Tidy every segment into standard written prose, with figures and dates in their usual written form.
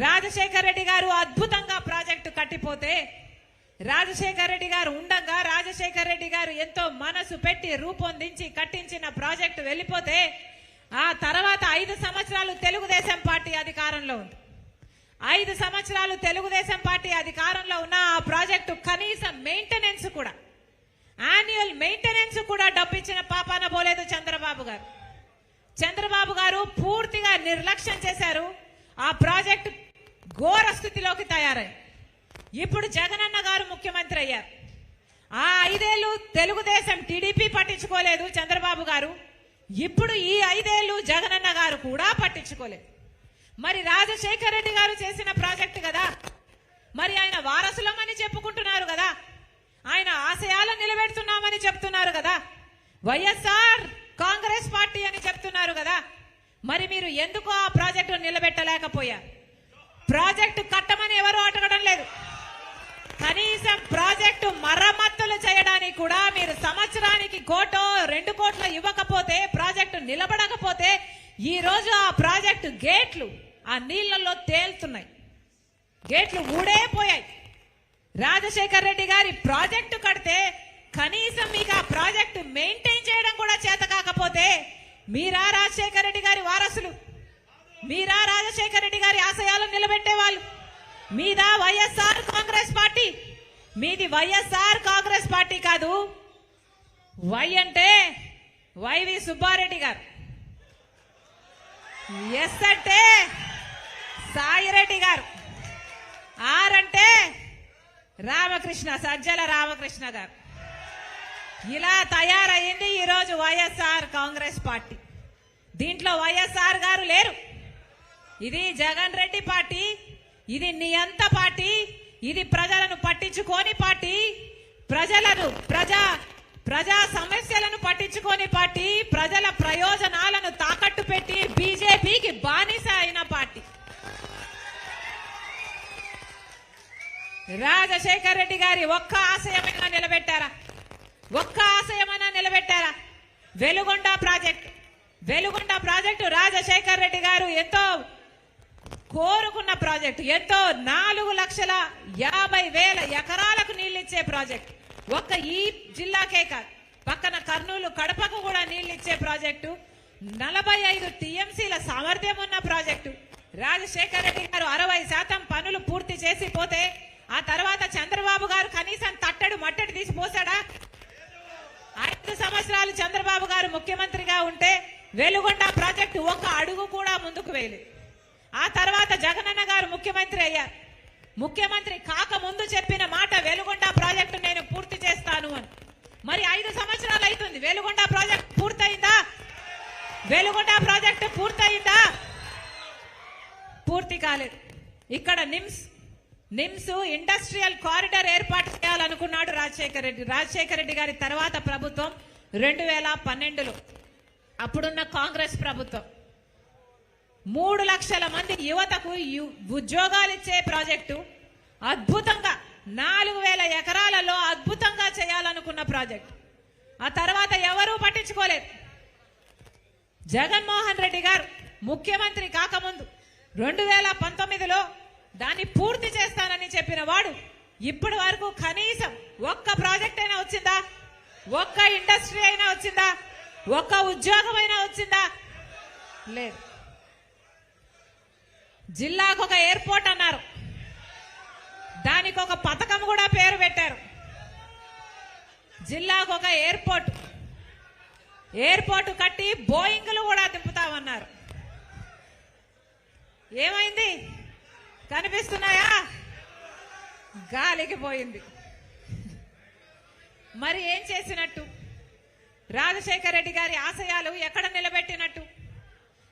రాజశేఖర రెడ్డి గారు అద్భుతంగా ప్రాజెక్టు కట్టిపోతే, రాజశేఖర రెడ్డి గారు ఉండగా, రాజశేఖర రెడ్డి గారు ఎంతో మనసు పెట్టి రూపొందించి కట్టించిన ప్రాజెక్టు వెళ్ళిపోతే, ఆ తర్వాత 5 సంవత్సరాలు తెలుగుదేశం పార్టీ అధికారంలో ఉంది. 5 సంవత్సరాలు తెలుగుదేశం పార్టీ అధికారంలో ఉన్న ఆ ప్రాజెక్టు కనీసం మెయింటెనెన్స్ కూడా, యాన్యువల్ మెయింటెనెన్స్ కూడా డబ్బిచ్చిన పాపాన పోలేదు చంద్రబాబు గారు. చంద్రబాబు గారు పూర్తిగా నిర్లక్ష్యం చేశారు. ఆ ప్రాజెక్టు ఘోర స్థితిలోకి తయారై ఇప్పుడు జగనన్న గారు ముఖ్యమంత్రి అయ్యారు. ఆ 5 ఏళ్లు తెలుగుదేశం టీడీపీ పట్టించుకోలేదు చంద్రబాబు గారు. ఇప్పుడు ఈ 5 ఏళ్లు జగనన్న గారు కూడా పట్టించుకోలేదు. మరి రాజశేఖర రెడ్డి గారు చేసిన ప్రాజెక్టు కదా, మరి ఆయన వారసులమని చెప్పుకుంటున్నారు కదా, ఆయన ఆశయాలను నిలబెడుతున్నామని చెప్తున్నారు కదా, వైఎస్ఆర్ కాంగ్రెస్ పార్టీ అని చెప్తున్నారు కదా, మరి మీరు ఎందుకు ఆ ప్రాజెక్టు నిలబెట్టలేకపోయారు? ప్రాజెక్టు కట్టమని ఎవరు అడగడం లేదు. కనీసం ప్రాజెక్టు మరమ్మతులు చేయడానికి కూడా మీరు సంవత్సరానికి 1 కోటి 2 కోట్లు ఇవ్వకపోతే, ప్రాజెక్టు నిలబడకపోతే, ఈ రోజు ఆ ప్రాజెక్టు గేట్లు ఆ నీళ్లలో తేలుతున్నాయి, గేట్లు ఊడైపోయాయి. రాజశేఖర రెడ్డి గారి ప్రాజెక్టు కడితే కనీసం మీకు ఆ ప్రాజెక్టు మెయింటైన్ చేయడం కూడా చేత కాకపోతే, మీరా రాజశేఖర రెడ్డి గారి వారసులు? మీరా రాజశేఖర రెడ్డి గారి ఆశయాలను నిలబెట్టే వాళ్ళు? మీదా వైఎస్ఆర్ కాంగ్రెస్ పార్టీ? మీది వైఎస్ఆర్ కాంగ్రెస్ పార్టీ కాదు. వై అంటే వైవి సుబ్బారెడ్డి గారు, ఎస్ అంటే సాయిరెడ్డి గారు, ఆర్ అంటే రామకృష్ణ, సజ్జల రామకృష్ణ గారు. ఇలా తయారైంది ఈరోజు వైఎస్ఆర్ కాంగ్రెస్ పార్టీ. దీంట్లో వైఎస్ఆర్ గారు లేరు. ఇది జగన్ రెడ్డి పార్టీ, ఇది నియంత పార్టీ, ఇది ప్రజలను పట్టించుకోని పార్టీ, ప్రజా సమస్యలను పట్టించుకోని పార్టీ, ప్రజల ప్రయోజనాలను తాకట్టు పెట్టి బీజేపీకి బానిస అయిన పార్టీ. రాజశేఖర రెడ్డి గారి ఒక్క ఆశయమైనా నిలబెట్టారా? ఒక్క ఆశయమైనా నిలబెట్టారా? వెలుగొండ ప్రాజెక్టు రాజశేఖర రెడ్డి గారు ఎంతో కోరుకున్న ప్రాజెక్టు, ఎంతో 4,50,000 ఎకరాలకు నీళ్ళిచ్చే ప్రాజెక్టు. ఒక్క ఈ జిల్లాకే కాదు, పక్కన కర్నూలు, కడపకు కూడా నీళ్ళిచ్చే ప్రాజెక్టు. 45 టీఎంసీల సామర్థ్యం ఉన్న ప్రాజెక్టు. రాజశేఖర రెడ్డి గారు 60% పనులు పూర్తి చేసి పోతే, ఆ తర్వాత చంద్రబాబు గారు కనీసం తట్టడు మట్టడి తీసి పోసాడా? 5 సంవత్సరాలు చంద్రబాబు గారు ముఖ్యమంత్రిగా ఉంటే వెలుగొండ ప్రాజెక్టు ఒక్క అడుగు కూడా ముందుకు వేయలేదు. ఆ తర్వాత జగనన్న గారు ముఖ్యమంత్రి అయ్యారు. ముఖ్యమంత్రి కాకముందు చెప్పిన మాట వెలుగొండ ప్రాజెక్టు నేను పూర్తి చేస్తాను అని. మరి 5 సంవత్సరాలు అవుతుంది, వెలుగొండ ప్రాజెక్టు పూర్తయిందా? వెలుగొండ ప్రాజెక్టు పూర్తయిందా? పూర్తి కాలేదు. ఇక్కడ నిమ్స్ ఇండస్ట్రియల్ కారిడార్ ఏర్పాటు చేయాలనుకున్నాడు రాజశేఖర రెడ్డి గారి తర్వాత ప్రభుత్వం 2012లో, అప్పుడున్న కాంగ్రెస్ ప్రభుత్వం. 3 లక్షల మంది యువతకు ఉద్యోగాలు ఇచ్చే ప్రాజెక్టు, అద్భుతంగా 4,000 ఎకరాలలో అద్భుతంగా చేయాలనుకున్న ప్రాజెక్టు. ఆ తర్వాత ఎవరూ పట్టించుకోలేదు. జగన్మోహన్ రెడ్డి గారు ముఖ్యమంత్రి కాకముందు 2019లో దాన్ని పూర్తి చేస్తానని చెప్పిన వాడు ఇప్పటి వరకు కనీసం ఒక్క ప్రాజెక్ట్ అయినా వచ్చిందా? ఒక్క ఇండస్ట్రీ అయినా వచ్చిందా? ఒక్క ఉద్యోగం అయినా వచ్చిందా? లేదు. జిల్లాకు ఒక ఎయిర్పోర్ట్ అన్నారు, దానికి ఒక పథకం కూడా పేరు పెట్టారు. జిల్లాకు ఒక ఎయిర్పోర్ట్ కట్టి బోయింగ్లు కూడా దింపుతామన్నారు. ఏమైంది? కనిపిస్తున్నాయా? గాలికి పోయింది. మరి ఏం చేసినట్టు? రాజశేఖర రెడ్డి గారి ఆశయాలు ఎక్కడ నిలబెట్టినట్టు?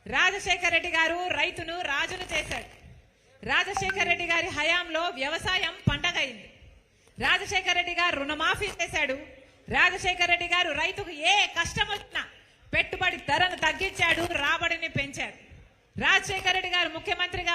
రాజశేఖర రెడ్డి గారు రైతును రాజును చేశాడు. రాజశేఖర రెడ్డి గారి హయాంలో వ్యవసాయం పండగైంది. రాజశేఖర రెడ్డి గారు రుణమాఫీ చేశాడు. రాజశేఖర రెడ్డి గారు రైతుకు ఏ కష్టం వచ్చినా పెట్టుబడి ధరను తగ్గించాడు, రాబడిని పెంచాడు. రాజశేఖర రెడ్డి గారు ముఖ్యమంత్రిగా